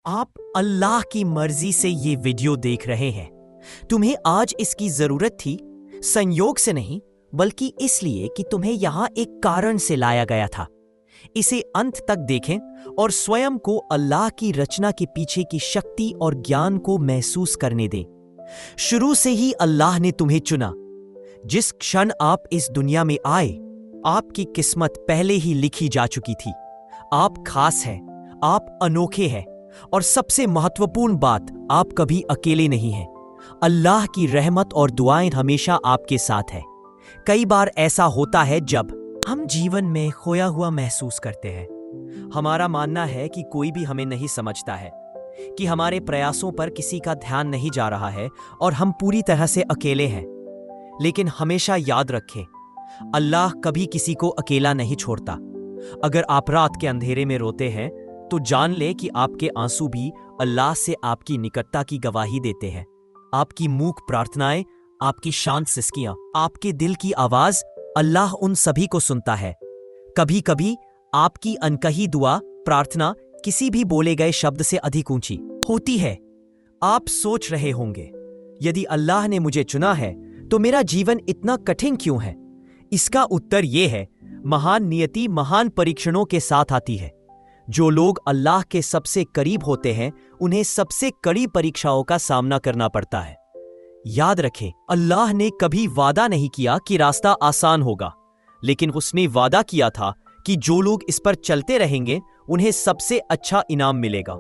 आप अल्लाह की मर्जी से ये वीडियो देख रहे हैं। तुम्हें आज इसकी जरूरत थी, संयोग से नहीं बल्कि इसलिए कि तुम्हें यहां एक कारण से लाया गया था। इसे अंत तक देखें और स्वयं को अल्लाह की रचना के पीछे की शक्ति और ज्ञान को महसूस करने दें। शुरू से ही अल्लाह ने तुम्हें चुना। जिस क्षण आप इस दुनिया में आए, आपकी किस्मत पहले ही लिखी जा चुकी थी। आप खास हैं, आप अनोखे हैं और सबसे महत्वपूर्ण बात, आप कभी अकेले नहीं हैं। अल्लाह की रहमत और दुआएं हमेशा आपके साथ है। कई बार ऐसा होता है जब हम जीवन में खोया हुआ महसूस करते हैं। हमारा मानना है कि कोई भी हमें नहीं समझता है, कि हमारे प्रयासों पर किसी का ध्यान नहीं जा रहा है और हम पूरी तरह से अकेले हैं। लेकिन हमेशा याद रखें, अल्लाह कभी किसी को अकेला नहीं छोड़ता। अगर आप रात के अंधेरे में रोते हैं तो जान ले कि आपके आंसू भी अल्लाह से आपकी निकटता की गवाही देते हैं। आपकी मूक प्रार्थनाएं, आपकी शांत सिसकियां, आपके दिल की आवाज, अल्लाह उन सभी को सुनता है। कभी कभी आपकी अनकही दुआ, प्रार्थना किसी भी बोले गए शब्द से अधिक ऊंची होती है। आप सोच रहे होंगे, यदि अल्लाह ने मुझे चुना है तो मेरा जीवन इतना कठिन क्यों है? इसका उत्तर यह है, महान नियति महान परीक्षणों के साथ आती है। जो लोग अल्लाह के सबसे करीब होते हैं, उन्हें सबसे कड़ी परीक्षाओं का सामना करना पड़ता है। याद रखें, अल्लाह ने कभी वादा नहीं किया कि रास्ता आसान होगा, लेकिन उसने वादा किया था कि जो लोग इस पर चलते रहेंगे उन्हें सबसे अच्छा इनाम मिलेगा।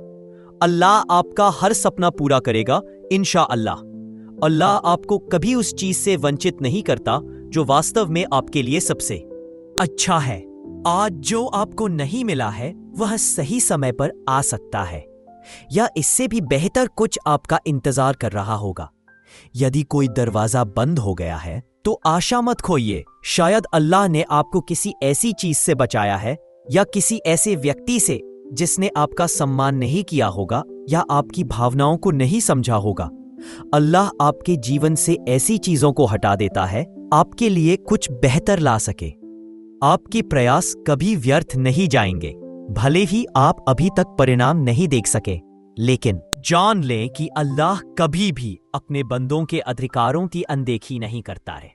अल्लाह आपका हर सपना पूरा करेगा, इंशाअल्लाह। अल्लाह आपको कभी उस चीज से वंचित नहीं करता जो वास्तव में आपके लिए सबसे अच्छा है। आज जो आपको नहीं मिला है वह सही समय पर आ सकता है, या इससे भी बेहतर कुछ आपका इंतजार कर रहा होगा। यदि कोई दरवाजा बंद हो गया है तो आशा मत खोइए। शायद अल्लाह ने आपको किसी ऐसी चीज से बचाया है, या किसी ऐसे व्यक्ति से जिसने आपका सम्मान नहीं किया होगा या आपकी भावनाओं को नहीं समझा होगा। अल्लाह आपके जीवन से ऐसी चीजों को हटा देता है आपके लिए कुछ बेहतर ला सके। आपके प्रयास कभी व्यर्थ नहीं जाएंगे, भले ही आप अभी तक परिणाम नहीं देख सके। लेकिन जान लें कि अल्लाह कभी भी अपने बंदों के अधिकारों की अनदेखी नहीं करता है।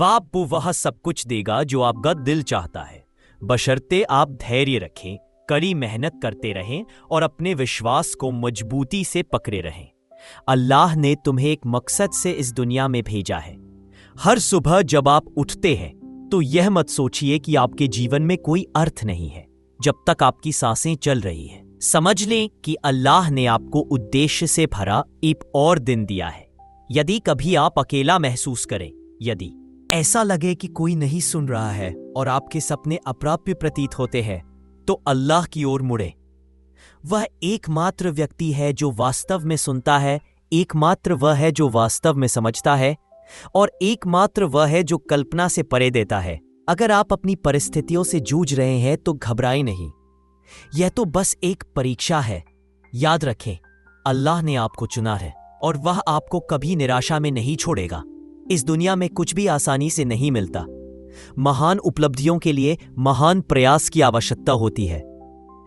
आपको वह सब कुछ देगा जो आपका दिल चाहता है, बशर्ते आप धैर्य रखें, कड़ी मेहनत करते रहें और अपने विश्वास को मजबूती से पकड़े रहें। अल्लाह ने तुम्हें एक मकसद से इस दुनिया में भेजा है। हर सुबह जब आप उठते हैं तो यह मत सोचिए कि आपके जीवन में कोई अर्थ नहीं है जब तक आपकी सांसें चल रही हैं। समझ लें कि अल्लाह ने आपको उद्देश्य से भरा एक और दिन दिया है। यदि कभी आप अकेला महसूस करें, यदि ऐसा लगे कि कोई नहीं सुन रहा है और आपके सपने अप्राप्य प्रतीत होते हैं, तो अल्लाह की ओर मुड़े। वह एकमात्र व्यक्ति है जो वास्तव में सुनता है, एकमात्र वह है जो वास्तव में समझता है, और एकमात्र वह है जो कल्पना से परे देता है। अगर आप अपनी परिस्थितियों से जूझ रहे हैं तो घबराएं नहीं, यह तो बस एक परीक्षा है। याद रखें, अल्लाह ने आपको चुना है और वह आपको कभी निराशा में नहीं छोड़ेगा। इस दुनिया में कुछ भी आसानी से नहीं मिलता। महान उपलब्धियों के लिए महान प्रयास की आवश्यकता होती है।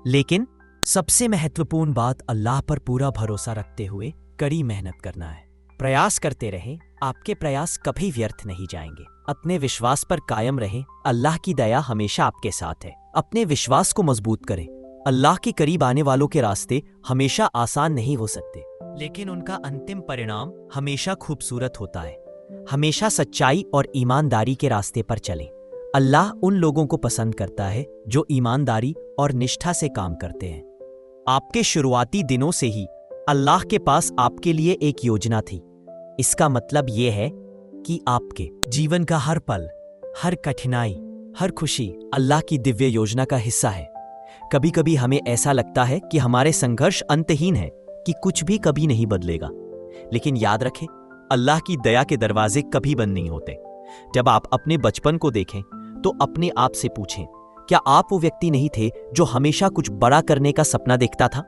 लेकिन सबसे महत्वपूर्ण बात, अल्लाह पर पूरा भरोसा रखते हुए कड़ी मेहनत करना है। प्रयास करते रहें, आपके प्रयास कभी व्यर्थ नहीं जाएंगे। अपने विश्वास पर कायम रहें, अल्लाह की दया हमेशा आपके साथ है। अपने विश्वास को मजबूत करें। अल्लाह के करीब आने वालों के रास्ते हमेशा आसान नहीं हो सकते, लेकिन उनका अंतिम परिणाम हमेशा खूबसूरत होता है। हमेशा सच्चाई और ईमानदारी के रास्ते पर चलें। अल्लाह उन लोगों को पसंद करता है जो ईमानदारी और निष्ठा से काम करते हैं। आपके शुरुआती दिनों से ही अल्लाह के पास आपके लिए एक योजना थी। इसका मतलब यह है कि आपके जीवन का हर पल, हर कठिनाई, हर खुशी अल्लाह की दिव्य योजना का हिस्सा है। कभी कभी हमें ऐसा लगता है कि हमारे संघर्ष अंतहीन है, कि कुछ भी कभी नहीं बदलेगा। लेकिन याद रखें, अल्लाह की दया के दरवाजे कभी बंद नहीं होते। जब आप अपने बचपन को देखें तो अपने आप से पूछें, क्या आप वो व्यक्ति नहीं थे जो हमेशा कुछ बड़ा करने का सपना देखता था?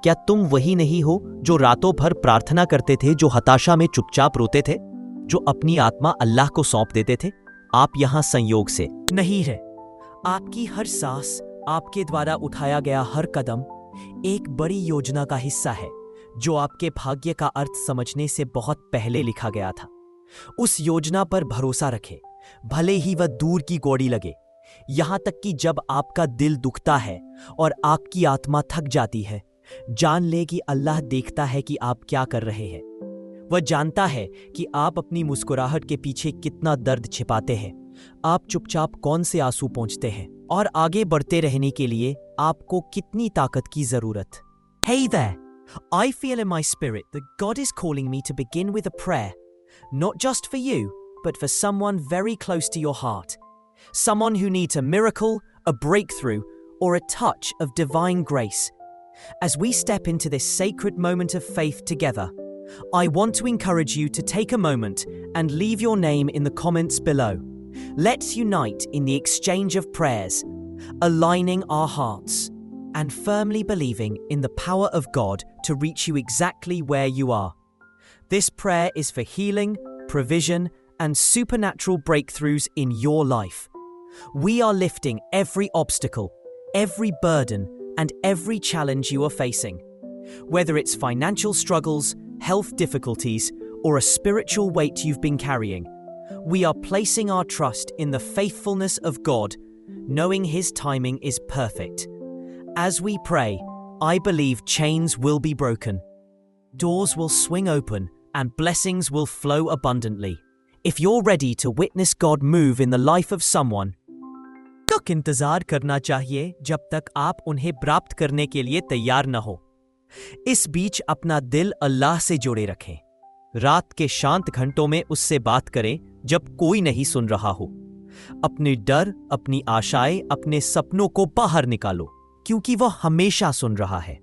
क्या तुम वही नहीं हो जो रातों भर प्रार्थना करते थे, जो हताशा में चुपचाप रोते थे, जो अपनी आत्मा अल्लाह को सौंप देते थे? आप यहां संयोग से नहीं है। आपकी हर सांस, आपके द्वारा उठाया गया हर कदम एक बड़ी योजना का हिस्सा है जो आपके भाग्य का अर्थ समझने से बहुत पहले लिखा गया था। उस योजना पर भरोसा रखें, भले ही वह दूर की कौड़ी लगे। यहां तक कि जब आपका दिल दुखता है और आपकी आत्मा थक जाती है, जान ले कि अल्लाह देखता है कि आप क्या कर रहे हैं। वह जानता है कि आप अपनी मुस्कुराहट के पीछे कितना दर्द छिपाते हैं, आप चुपचाप कौन से आंसू पोंछते हैं और आगे बढ़ते रहने के लिए आपको कितनी ताकत की जरूरत। Hey there! I feel in my spirit that God is calling me to begin with a prayer, not just for you, but for someone very close to your heart. Someone who needs a miracle, a breakthrough, or a touch of divine grace. As we step into this sacred moment of faith together, I want to encourage you to take a moment and leave your name in the comments below. Let's unite in the exchange of prayers, aligning our hearts and firmly believing in the power of God to reach you exactly where you are. This prayer is for healing, provision, and supernatural breakthroughs in your life. We are lifting every obstacle, every burden, and every challenge you are facing. Whether it's financial struggles, health difficulties, or a spiritual weight you've been carrying, we are placing our trust in the faithfulness of God, knowing His timing is perfect. As we pray, I believe chains will be broken, doors will swing open, and blessings will flow abundantly. If you're ready to witness God move in the life of someone, तो इंतजार करना चाहिए जब तक आप उन्हें प्राप्त करने के लिए तैयार न हो। इस बीच अपना दिल अल्लाह से जोड़े रखें। रात के शांत घंटों में उससे बात करें जब कोई नहीं सुन रहा हो। अपने डर, अपनी आशाएं, अपने सपनों को बाहर निकालो, क्योंकि वह हमेशा सुन रहा है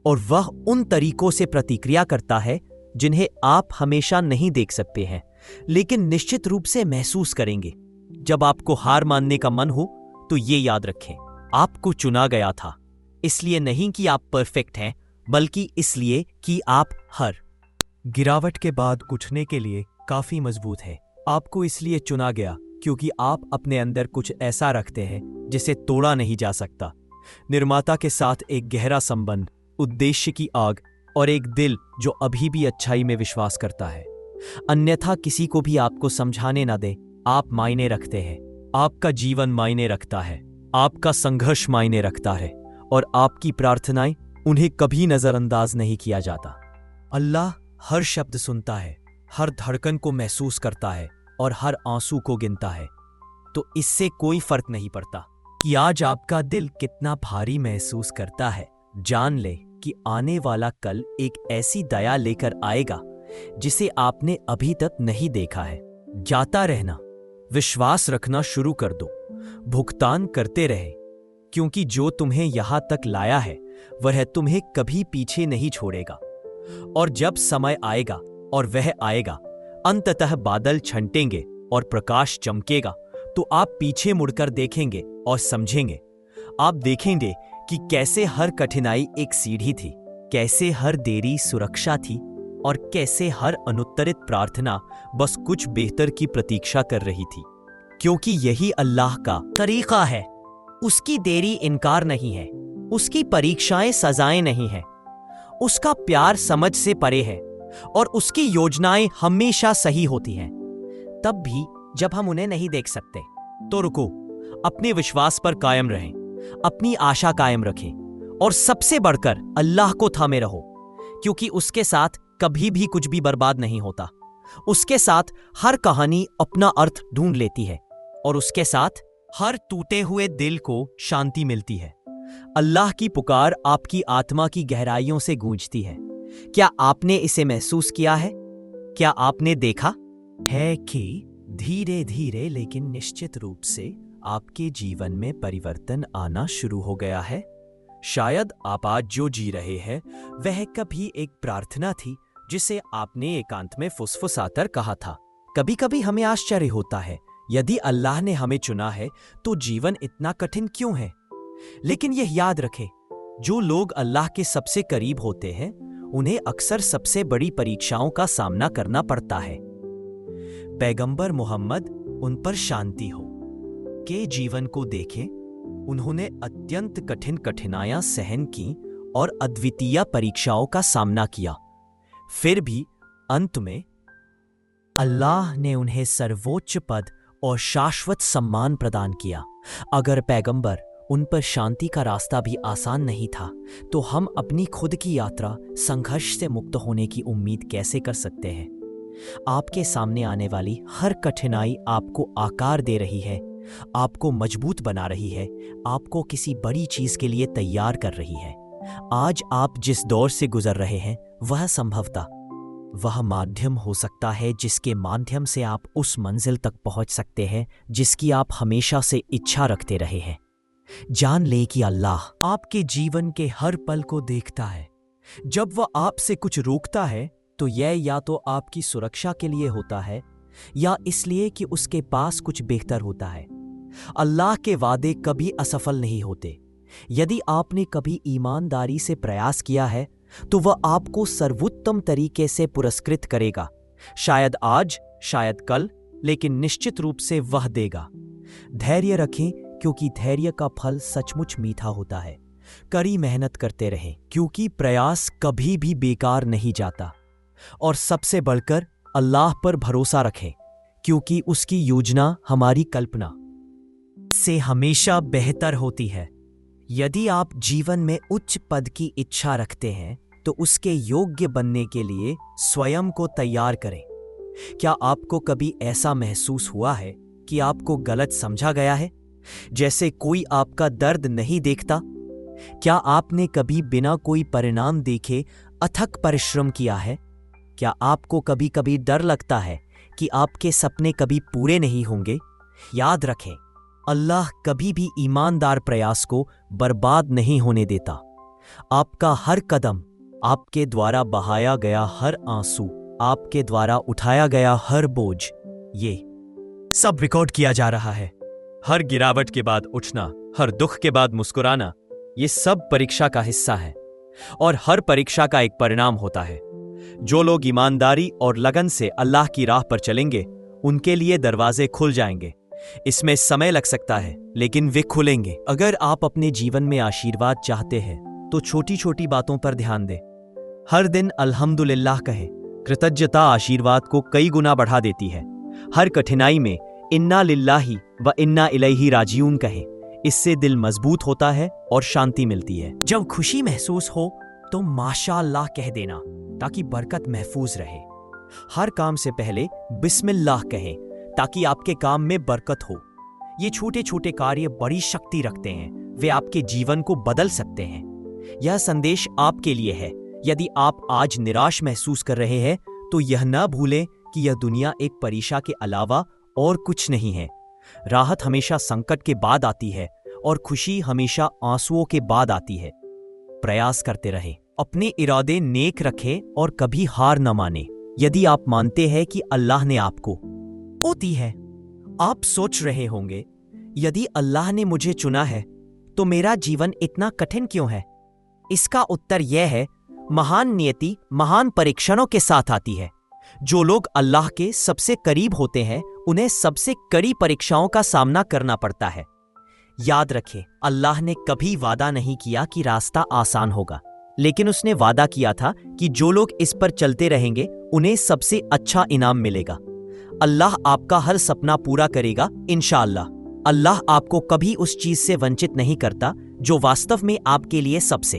और वह उन तरीकों से प्रतिक्रिया करता है जिन्हें आप हमेशा नहीं देख सकते हैं, लेकिन निश्चित रूप से महसूस करेंगे। जब आपको हार मानने का मन हो तो ये याद रखें, आपको चुना गया था, इसलिए नहीं कि आप परफेक्ट हैं, बल्कि इसलिए कि आप हर गिरावट के बाद उठने के लिए काफी मजबूत हैं। आपको इसलिए चुना गया क्योंकि आप अपने अंदर कुछ ऐसा रखते हैं जिसे तोड़ा नहीं जा सकता। निर्माता के साथ एक गहरा संबंध, उद्देश्य की आग और एक दिल जो अभी भी अच्छाई में विश्वास करता है। अन्यथा किसी को भी आपको समझाने ना दे, आप मायने रखते हैं, आपका जीवन मायने रखता है, आपका संघर्ष मायने रखता है और आपकी प्रार्थनाएं उन्हें कभी नजरअंदाज नहीं किया जाता। अल्लाह हर शब्द सुनता है, हर धड़कन को महसूस करता है और हर आंसू को गिनता है। तो इससे कोई फर्क नहीं पड़ता कि आज आपका दिल कितना भारी महसूस करता है। जान ले कि आने वाला कल एक ऐसी दया लेकर आएगा जिसे आपने अभी तक नहीं देखा है। जाता रहना, विश्वास रखना शुरू कर दो, भुगतान करते रहे, क्योंकि जो तुम्हें यहां तक लाया है वह तुम्हें कभी पीछे नहीं छोड़ेगा। और जब समय आएगा, और वह आएगा, अंततः बादल छंटेंगे और प्रकाश चमकेगा, तो आप पीछे मुड़कर देखेंगे और समझेंगे। आप देखेंगे कि कैसे हर कठिनाई एक सीढ़ी थी, कैसे हर देरी सुरक्षा थी और कैसे हर अनुत्तरित प्रार्थना बस कुछ बेहतर की प्रतीक्षा कर रही थी। क्योंकि यही अल्लाह का तरीका है। उसकी देरी इनकार नहीं है, उसकी परीक्षाएं सजाएं नहीं है, उसका प्यार समझ से परे है और उसकी योजनाएं हमेशा सही होती हैं। तब भी जब हम उन्हें नहीं देख सकते तो रुको, अपने विश्वास पर कायम रहें, अपनी आशा कायम रखें और सबसे बढ़कर अल्लाह को थामे रहो, क्योंकि उसके साथ कभी भी कुछ भी बर्बाद नहीं होता। उसके साथ हर कहानी अपना अर्थ ढूंढ लेती है और उसके साथ हर टूटे हुए दिल को शांति मिलती है। अल्लाह की पुकार आपकी आत्मा की गहराइयों से गूंजती है। क्या आपने इसे महसूस किया है? क्या आपने देखा है कि धीरे धीरे लेकिन निश्चित रूप से आपके जीवन में परिवर्तन आना शुरू हो गया है? शायद आप आज जो जी रहे हैं वह कभी एक प्रार्थना थी जिसे आपने एकांत में फुसफुसाकर कहा था। कभी कभी हमें आश्चर्य होता है, यदि अल्लाह ने हमें चुना है तो जीवन इतना कठिन क्यों है? लेकिन यह याद रखें, जो लोग अल्लाह के सबसे करीब होते हैं उन्हें अक्सर सबसे बड़ी परीक्षाओं का सामना करना पड़ता है। पैगंबर मोहम्मद, उन पर शांति हो, के जीवन को देखें। उन्होंने अत्यंत कठिन कठिनाइयां सहन की और अद्वितीय परीक्षाओं का सामना किया। फिर भी अंत में अल्लाह ने उन्हें सर्वोच्च पद और शाश्वत सम्मान प्रदान किया। अगर पैगंबर उन पर शांति का रास्ता भी आसान नहीं था, तो हम अपनी खुद की यात्रा संघर्ष से मुक्त होने की उम्मीद कैसे कर सकते हैं? आपके सामने आने वाली हर कठिनाई आपको आकार दे रही है, आपको मजबूत बना रही है, आपको किसी बड़ी चीज के लिए तैयार कर रही है। आज आप जिस दौर से गुजर रहे हैं, वह संभवतः वह माध्यम हो सकता है जिसके माध्यम से आप उस मंजिल तक पहुंच सकते हैं जिसकी आप हमेशा से इच्छा रखते रहे हैं। जान ले कि अल्लाह आपके जीवन के हर पल को देखता है। जब वह आपसे कुछ रोकता है तो यह या तो आपकी सुरक्षा के लिए होता है या इसलिए कि उसके पास कुछ बेहतर होता है। अल्लाह के वादे कभी असफल नहीं होते। यदि आपने कभी ईमानदारी से प्रयास किया है तो वह आपको सर्वोत्तम तरीके से पुरस्कृत करेगा। शायद आज, शायद कल, लेकिन निश्चित रूप से वह देगा। धैर्य रखें, क्योंकि धैर्य का फल सचमुच मीठा होता है। कड़ी मेहनत करते रहें, क्योंकि प्रयास कभी भी बेकार नहीं जाता। और सबसे बढ़कर अल्लाह पर भरोसा रखें, क्योंकि उसकी योजना हमारी कल्पना से हमेशा बेहतर होती है। यदि आप जीवन में उच्च पद की इच्छा रखते हैं तो उसके योग्य बनने के लिए स्वयं को तैयार करें। क्या आपको कभी ऐसा महसूस हुआ है कि आपको गलत समझा गया है, जैसे कोई आपका दर्द नहीं देखता? क्या आपने कभी बिना कोई परिणाम देखे अथक परिश्रम किया है? क्या आपको कभी कभी डर लगता है कि आपके सपने कभी पूरे नहीं होंगे? याद रखें, अल्लाह कभी भी ईमानदार प्रयास को बर्बाद नहीं होने देता। आपका हर कदम, आपके द्वारा बहाया गया हर आंसू, आपके द्वारा उठाया गया हर बोझ, ये सब रिकॉर्ड किया जा रहा है। हर गिरावट के बाद उठना, हर दुख के बाद मुस्कुराना, ये सब परीक्षा का हिस्सा है और हर परीक्षा का एक परिणाम होता है। जो लोग ईमानदारी और लगन से अल्लाह की राह पर चलेंगे, उनके लिए दरवाजे खुल जाएंगे। इसमें समय लग सकता है, लेकिन वे खुलेंगे। अगर आप अपने जीवन में आशीर्वाद चाहते हैं तो छोटी छोटी बातों पर ध्यान दें। हर दिन अल्हम्दुलिल्लाह कहें। कृतज्ञता आशीर्वाद को कई गुना बढ़ा देती है। हर कठिनाई में इन्ना लिल्लाही व इन्ना इलैहि राजिऊन कहें। इससे दिल मजबूत होता है और शांति मिलती है। जब खुशी महसूस हो तो माशाअल्लाह कह देना, ताकि बरकत महफूज रहे। हर काम से पहले बिस्मिल्लाह कहें, ताकि आपके काम में बरकत हो। ये छोटे छोटे कार्य बड़ी शक्ति रखते हैं, वे आपके जीवन को बदल सकते हैं। यह संदेश आपके लिए है। यदि आप आज निराश महसूस कर रहे हैं तो यह न भूलें कि यह दुनिया एक परीक्षा के अलावा और कुछ नहीं है। राहत हमेशा संकट के बाद आती है और खुशी हमेशा आंसुओं के बाद आती है। प्रयास करते रहें, अपने इरादे नेक रखें और कभी हार न माने। यदि आप मानते हैं कि अल्लाह ने आपको होती है, आप सोच रहे होंगे, यदि अल्लाह ने मुझे चुना है तो मेरा जीवन इतना कठिन क्यों है? इसका उत्तर यह है, महान नियति महान परीक्षणों के साथ आती है। जो लोग अल्लाह के सबसे करीब होते हैं, उन्हें सबसे कड़ी परीक्षाओं का सामना करना पड़ता है। याद रखें, अल्लाह ने कभी वादा नहीं किया कि रास्ता आसान होगा, लेकिन उसने वादा किया था कि जो लोग इस पर चलते रहेंगे, उन्हें सबसे अच्छा इनाम मिलेगा। अल्लाह आपका हर सपना पूरा करेगा इंशाअल्लाह। अल्लाह आपको कभी उस चीज से वंचित नहीं करता जो वास्तव में आपके लिए सबसे